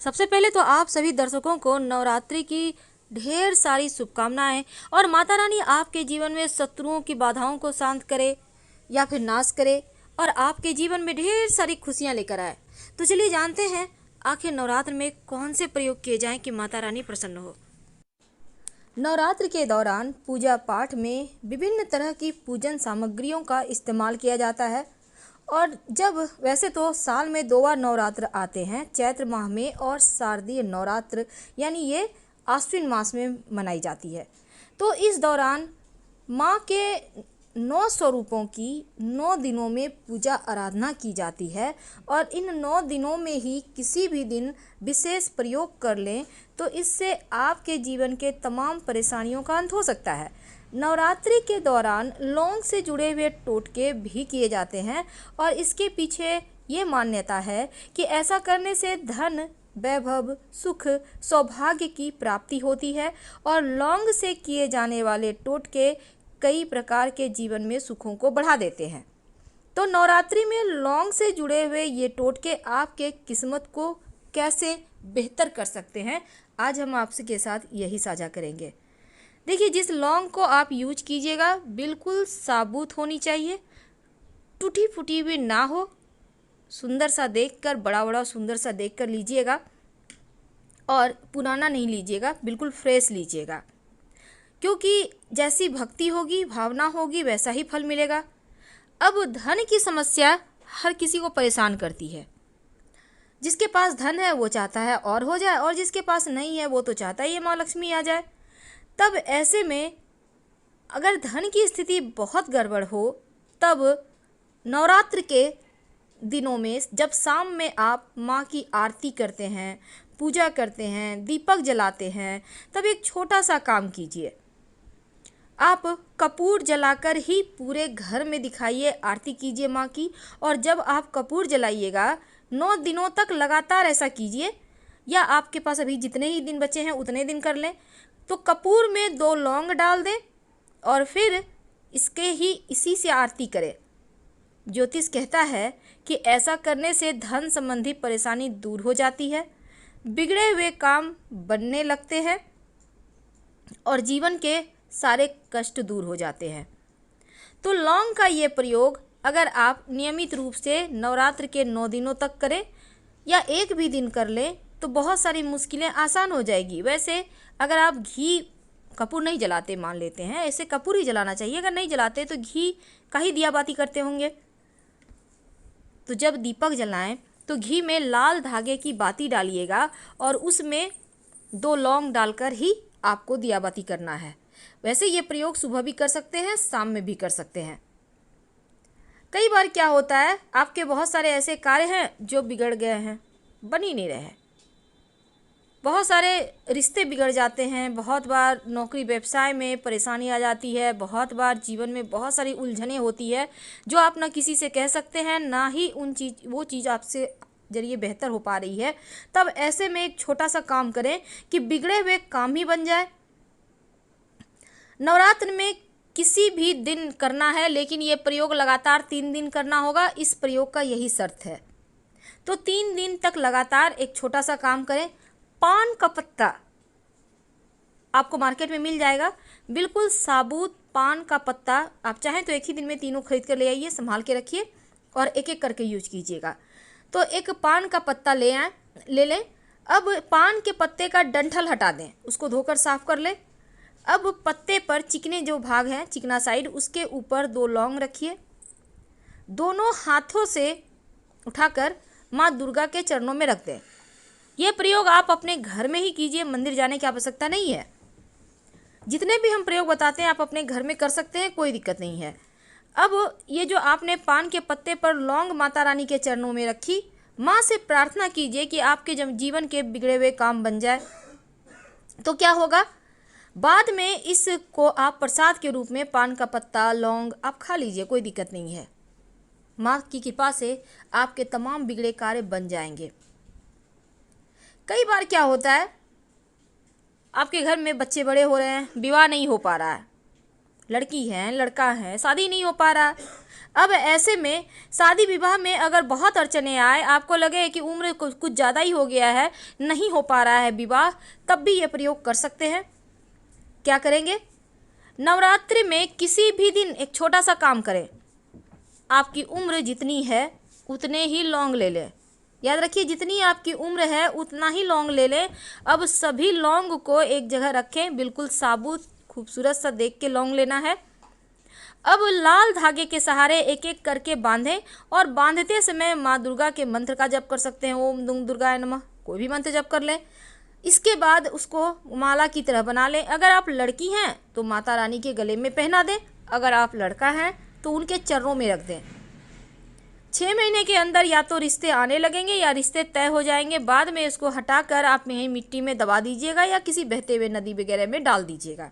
सबसे पहले तो आप सभी दर्शकों को नवरात्रि की ढेर सारी शुभकामनाएं और माता रानी आपके जीवन में शत्रुओं की बाधाओं को शांत करे या फिर नाश करे और आपके जीवन में ढेर सारी खुशियां लेकर आए। तो चलिए जानते हैं आखिर नवरात्र में कौन से प्रयोग किए जाएं कि माता रानी प्रसन्न हो। नवरात्र के दौरान पूजा पाठ में विभिन्न तरह की पूजन सामग्रियों का इस्तेमाल किया जाता है। और जब वैसे तो साल में 2 बार नवरात्र आते हैं, चैत्र माह में और शारदीय नवरात्र यानी ये आश्विन मास में मनाई जाती है। तो इस दौरान माँ के 9 स्वरूपों की 9 दिनों में पूजा आराधना की जाती है और इन 9 दिनों में ही किसी भी दिन विशेष प्रयोग कर लें तो इससे आपके जीवन के तमाम परेशानियों का अंत हो सकता है। नवरात्रि के दौरान लौंग से जुड़े हुए टोटके भी किए जाते हैं और इसके पीछे ये मान्यता है कि ऐसा करने से धन, वैभव, सुख, सौभाग्य की प्राप्ति होती है और लौंग से किए जाने वाले टोटके कई प्रकार के जीवन में सुखों को बढ़ा देते हैं। तो नवरात्रि में लौंग से जुड़े हुए ये टोटके आपके किस्मत को कैसे बेहतर कर सकते हैं, आज हम आपसे के साथ यही साझा करेंगे। देखिए, जिस लौंग को आप यूज कीजिएगा बिल्कुल साबुत होनी चाहिए, टूटी फूटी हुई ना हो, सुंदर सा देखकर, बड़ा बड़ा सुंदर सा देखकर लीजिएगा और पुराना नहीं लीजिएगा, बिल्कुल फ्रेश लीजिएगा। क्योंकि जैसी भक्ति होगी, भावना होगी, वैसा ही फल मिलेगा। अब धन की समस्या हर किसी को परेशान करती है। जिसके पास धन है वो चाहता है और हो जाए, और जिसके पास नहीं है वो तो चाहता है ये माँ लक्ष्मी आ जाए। तब ऐसे में अगर धन की स्थिति बहुत गड़बड़ हो, तब नवरात्र के दिनों में जब शाम में आप माँ की आरती करते हैं, पूजा करते हैं, दीपक जलाते हैं, तब एक छोटा सा काम कीजिए। आप कपूर जलाकर ही पूरे घर में दिखाइए, आरती कीजिए माँ की। और जब आप कपूर जलाइएगा 9 दिनों तक लगातार ऐसा कीजिए, या आपके पास अभी जितने ही दिन बचे हैं उतने दिन कर लें। तो कपूर में 2 लौंग डाल दें और फिर इसी से आरती करें। ज्योतिष कहता है कि ऐसा करने से धन संबंधी परेशानी दूर हो जाती है, बिगड़े हुए काम बनने लगते हैं और जीवन के सारे कष्ट दूर हो जाते हैं। तो लौंग का ये प्रयोग अगर आप नियमित रूप से नवरात्र के 9 दिनों तक करें या एक भी दिन कर लें तो बहुत सारी मुश्किलें आसान हो जाएगी। वैसे अगर आप घी, कपूर नहीं जलाते मान लेते हैं, ऐसे कपूर ही जलाना चाहिए। अगर नहीं जलाते तो घी का ही दिया बाती करते होंगे। तो जब दीपक जलाएं तो घी में लाल धागे की बाती डालिएगा और उसमें 2 लौंग डालकर ही आपको दिया बाती करना है। वैसे ये प्रयोग सुबह भी कर सकते हैं, शाम में भी कर सकते हैं। कई बार क्या होता है, आपके बहुत सारे ऐसे कार्य हैं जो बिगड़ गए हैं, बन ही नहीं रहे हैं। बहुत सारे रिश्ते बिगड़ जाते हैं, बहुत बार नौकरी व्यवसाय में परेशानी आ जाती है, बहुत बार जीवन में बहुत सारी उलझनें होती है जो आप ना किसी से कह सकते हैं, ना ही वो चीज़ आपसे जरिए बेहतर हो पा रही है। तब ऐसे में एक छोटा सा काम करें कि बिगड़े हुए काम ही बन जाए। नवरात्र में किसी भी दिन करना है, लेकिन ये प्रयोग लगातार 3 दिन करना होगा। इस प्रयोग का यही शर्त है। तो 3 दिन तक लगातार एक छोटा सा काम करें। पान का पत्ता आपको मार्केट में मिल जाएगा, बिल्कुल साबुत पान का पत्ता। आप चाहें तो एक ही दिन में तीनों खरीद कर ले आइए, संभाल के रखिए और एक एक करके यूज कीजिएगा। तो एक पान का पत्ता ले लें। अब पान के पत्ते का डंठल हटा दें, उसको धोकर साफ कर लें। अब पत्ते पर चिकने जो भाग हैं, चिकना साइड, उसके ऊपर 2 लौंग रखिए। दोनों हाथों से उठाकर माँ दुर्गा के चरणों में रख दें। यह प्रयोग आप अपने घर में ही कीजिए, मंदिर जाने की आवश्यकता नहीं है। जितने भी हम प्रयोग बताते हैं आप अपने घर में कर सकते हैं, कोई दिक्कत नहीं है। अब ये जो आपने पान के पत्ते पर लौंग माता रानी के चरणों में रखी, माँ से प्रार्थना कीजिए कि आपके जीवन के बिगड़े हुए काम बन जाए। तो क्या होगा, बाद में इसको आप प्रसाद के रूप में पान का पत्ता, लौंग आप खा लीजिए, कोई दिक्कत नहीं है। माँ की कृपा से आपके तमाम बिगड़े कार्य बन जाएंगे। कई बार क्या होता है, आपके घर में बच्चे बड़े हो रहे हैं, विवाह नहीं हो पा रहा है, लड़की हैं, लड़का है, शादी नहीं हो पा रहा। अब ऐसे में शादी विवाह में अगर बहुत अड़चने आए, आपको लगे कि उम्र कुछ ज़्यादा ही हो गया है, नहीं हो पा रहा है विवाह, तब भी ये प्रयोग कर सकते हैं। क्या करेंगे? नवरात्रि में किसी भी दिन एक छोटा सा काम करें। आपकी उम्र जितनी है उतने ही लौंग ले लें। याद रखिए, जितनी आपकी उम्र है उतना ही लौंग ले लें। अब सभी लौंग को एक जगह रखें, बिल्कुल साबुत खूबसूरत सा देख के लौंग लेना है। अब लाल धागे के सहारे एक एक करके बांधें और बांधते समय माँ दुर्गा के मंत्र का जप कर सकते हैं। ओम दुंग दुर्गाय नमः, कोई भी मंत्र जप कर लें। इसके बाद उसको माला की तरह बना लें। अगर आप लड़की हैं तो माता रानी के गले में पहना दें, अगर आप लड़का हैं तो उनके चरणों में रख दें। 6 महीने के अंदर या तो रिश्ते आने लगेंगे या रिश्ते तय हो जाएंगे। बाद में इसको हटाकर आप यहीं मिट्टी में दबा दीजिएगा या किसी बहते हुए नदी वगैरह में डाल दीजिएगा।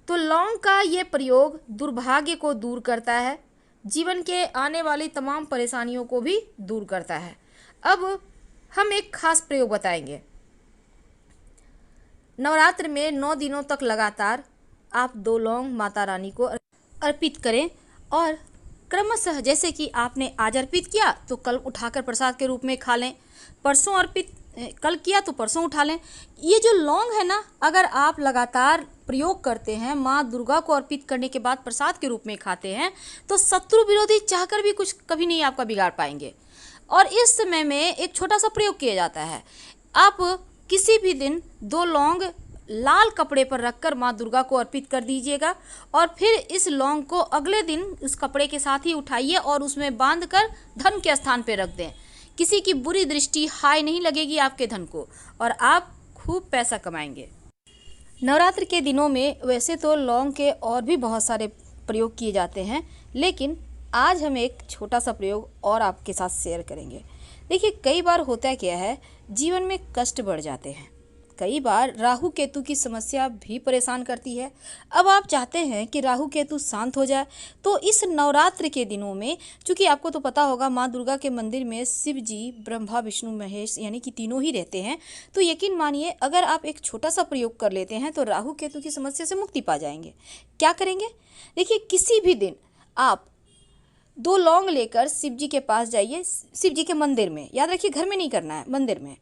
तो लौंग का ये प्रयोग दुर्भाग्य को दूर करता है, जीवन के आने वाली तमाम परेशानियों को भी दूर करता है। अब हम एक खास प्रयोग बताएंगे। नवरात्र में 9 दिनों तक लगातार आप 2 लौंग माता रानी को अर्पित करें और क्रमशः, जैसे कि आपने आज अर्पित किया तो कल उठाकर प्रसाद के रूप में खा लें, परसों कल किया तो परसों उठा लें। ये जो लौंग है ना, अगर आप लगातार प्रयोग करते हैं, माँ दुर्गा को अर्पित करने के बाद प्रसाद के रूप में खाते हैं, तो शत्रु विरोधी चाहकर भी कुछ कभी नहीं आपका बिगाड़ पाएंगे। और इस समय में एक छोटा सा प्रयोग किया जाता है। आप किसी भी दिन 2 लौंग लाल कपड़े पर रखकर माँ दुर्गा को अर्पित कर दीजिएगा और फिर इस लौंग को अगले दिन उस कपड़े के साथ ही उठाइए और उसमें बांधकर धन के स्थान पर रख दें। किसी की बुरी दृष्टि हाय नहीं लगेगी आपके धन को और आप खूब पैसा कमाएंगे। नवरात्र के दिनों में वैसे तो लौंग के और भी बहुत सारे प्रयोग किए जाते हैं, लेकिन आज हम एक छोटा सा प्रयोग और आपके साथ शेयर करेंगे। देखिए, कई बार होता क्या है, जीवन में कष्ट बढ़ जाते हैं। कई बार राहु केतु की समस्या भी परेशान करती है। अब आप चाहते हैं कि राहु केतु शांत हो जाए, तो इस नवरात्र के दिनों में, चूँकि आपको तो पता होगा माँ दुर्गा के मंदिर में शिव जी, ब्रह्मा, विष्णु, महेश यानी कि तीनों ही रहते हैं, तो यकीन मानिए अगर आप एक छोटा सा प्रयोग कर लेते हैं तो राहु केतु की समस्या से मुक्ति पा जाएंगे। क्या करेंगे? देखिए, किसी भी दिन आप 2 लौंग लेकर शिव जी के पास जाइए, शिव जी के मंदिर में, याद रखिए घर में नहीं करना है, मंदिर में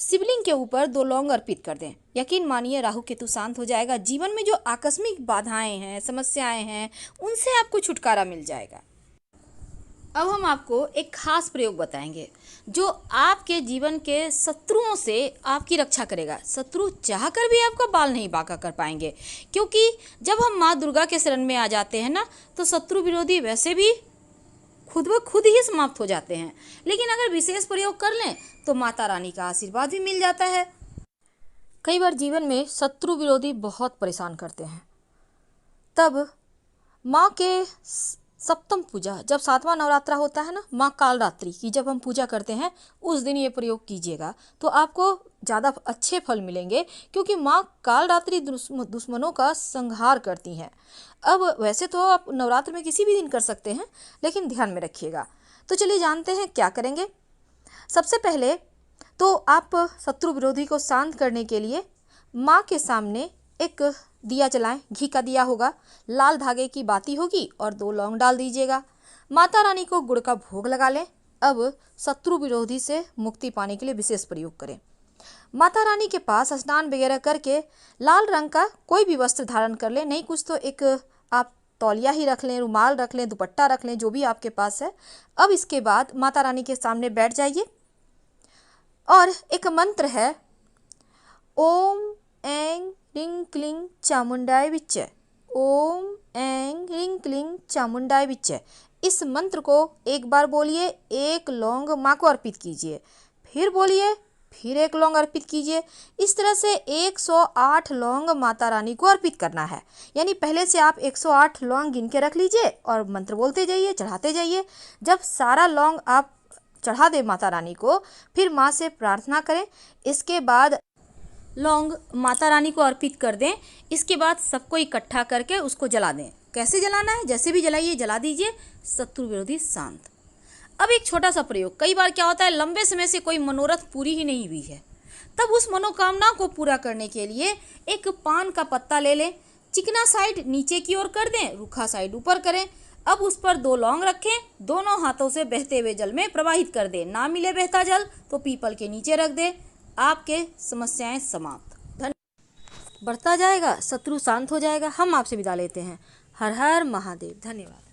शिवलिंग के ऊपर 2 लौंग अर्पित कर दें। यकीन मानिए राहु केतु शांत हो जाएगा। जीवन में जो आकस्मिक बाधाएं हैं, समस्याएं हैं, उनसे आपको छुटकारा मिल जाएगा। अब हम आपको एक खास प्रयोग बताएंगे जो आपके जीवन के शत्रुओं से आपकी रक्षा करेगा। शत्रु चाहकर भी आपका बाल नहीं बांका कर पाएंगे, क्योंकि जब हम माँ दुर्गा के शरण में आ जाते हैं ना, तो शत्रु विरोधी वैसे भी खुद ब खुद ही समाप्त हो जाते हैं। लेकिन अगर विशेष प्रयोग कर लें तो माता रानी का आशीर्वाद भी मिल जाता है। कई बार जीवन में शत्रु विरोधी बहुत परेशान करते हैं, तब माँ के सप्तम पूजा, जब 7वां नवरात्रा होता है ना, माँ कालरात्रि की जब हम पूजा करते हैं, उस दिन ये प्रयोग कीजिएगा तो आपको ज़्यादा अच्छे फल मिलेंगे, क्योंकि माँ कालरात्रि दुश्मनों का संहार करती हैं। अब वैसे तो आप नवरात्र में किसी भी दिन कर सकते हैं, लेकिन ध्यान में रखिएगा। तो चलिए जानते हैं क्या करेंगे। सबसे पहले तो आप शत्रु विरोधी को शांत करने के लिए माँ के सामने एक दिया जलाएं। घी का दिया होगा, लाल धागे की बाती होगी और 2 लौंग डाल दीजिएगा। माता रानी को गुड़ का भोग लगा लें। अब शत्रु विरोधी से मुक्ति पाने के लिए विशेष प्रयोग करें। माता रानी के पास स्नान वगैरह करके लाल रंग का कोई भी वस्त्र धारण कर लें, नहीं कुछ तो एक आप तौलिया ही रख लें, रुमाल रख लें, दुपट्टा रख लें, जो भी आपके पास है। अब इसके बाद माता रानी के सामने बैठ जाइए और एक मंत्र है, ओम ऐं ह्रीं क्लीं चामुंडाय विच्चे, ओम ऐं ह्रीं क्लीं चामुंडाय विच्चे। इस मंत्र को एक बार बोलिए, 1 लौंग माँ को अर्पित कीजिए, फिर बोलिए, फिर 1 लौंग अर्पित कीजिए। इस तरह से 108 लौंग माता रानी को अर्पित करना है। यानी पहले से आप 108 लौंग गिन के रख लीजिए और मंत्र बोलते जाइए, चढ़ाते जाइए। जब सारा लौंग आप चढ़ा दें माता रानी को, फिर माँ से प्रार्थना करें। इसके बाद लौंग माता रानी को अर्पित कर दें। इसके बाद सबको इकट्ठा करके उसको जला दें। कैसे जलाना है? जैसे भी जलाइए, जला दीजिए। शत्रु विरोधी शांत। अब एक छोटा सा प्रयोग। कई बार क्या होता है, लंबे समय से कोई मनोरथ पूरी ही नहीं हुई है, तब उस मनोकामना को पूरा करने के लिए एक पान का पत्ता ले लें, चिकना साइड नीचे की ओर कर दें, रूखा साइड ऊपर करें। अब उस पर 2 लौंग रखें, दोनों हाथों से बहते हुए जल में प्रवाहित कर दें। ना मिले बहता जल तो पीपल के नीचे रख दें। आपके समस्याएं समाप्त। बढ़ता जाएगा, शत्रु शांत हो जाएगा। हम आपसे विदा लेते हैं। हर हर महादेव। धन्यवाद।